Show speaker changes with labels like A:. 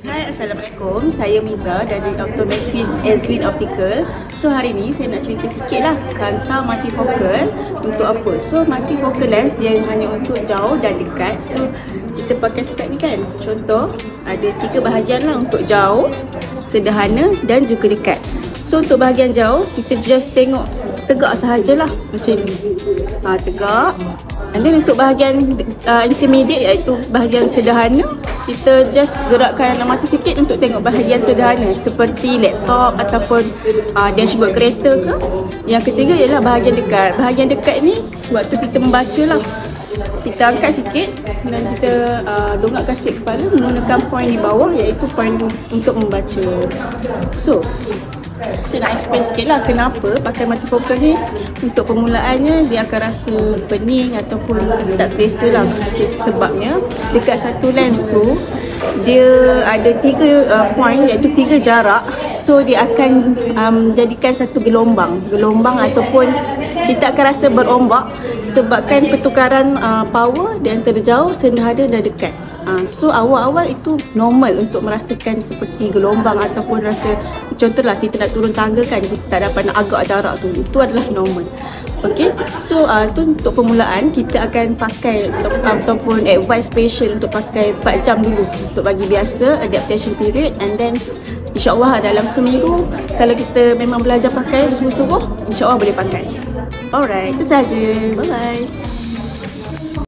A: Hai, Assalamualaikum. Saya Miza dari Optometrist Ezrin Optical. So hari ni saya nak cerita sikit lah tentang multifocal. Untuk apa? So multifocal lens dia hanya untuk jauh dan dekat. So kita pakai spek ni kan. Contoh ada 3 bahagian lah untuk jauh, sederhana dan juga dekat. So untuk bahagian jauh kita just tengok tegak sahajalah macam ni. Tegak. And then untuk bahagian intermediate iaitu bahagian sederhana, kita just gerakkan mata sikit untuk tengok bahagian sederhana seperti laptop ataupun dashboard kereta ke. Yang ketiga ialah bahagian dekat. Bahagian dekat ni waktu kita membaca lah, kita angkat sikit dan kita dongakkan sikit kepala menggunakan point di bawah iaitu point untuk membaca. So saya nak explain sikit lah kenapa pakai multifocal ni. Untuk permulaannya dia akan rasa pening ataupun tak selesa lah. Sebabnya dekat satu lens tu dia ada 3 point iaitu 3 jarak. So dia akan jadikan satu gelombang ataupun kita akan rasa berombak sebabkan pertukaran power di antara jauh, sederhana dan dekat. So awal-awal itu normal untuk merasakan seperti gelombang ataupun rasa, contohlah kita nak turun tangga kan, kita tak dapat nak agak jarak tu, itu adalah normal. Okay, so tu untuk permulaan kita akan pakai ataupun advice patient untuk pakai 4 jam dulu untuk bagi biasa adaptation period, and then insyaAllah dalam seminggu kalau kita memang belajar pakai bersungguh-sungguh, insyaAllah boleh pakai. Alright, itu sahaja. Bye bye.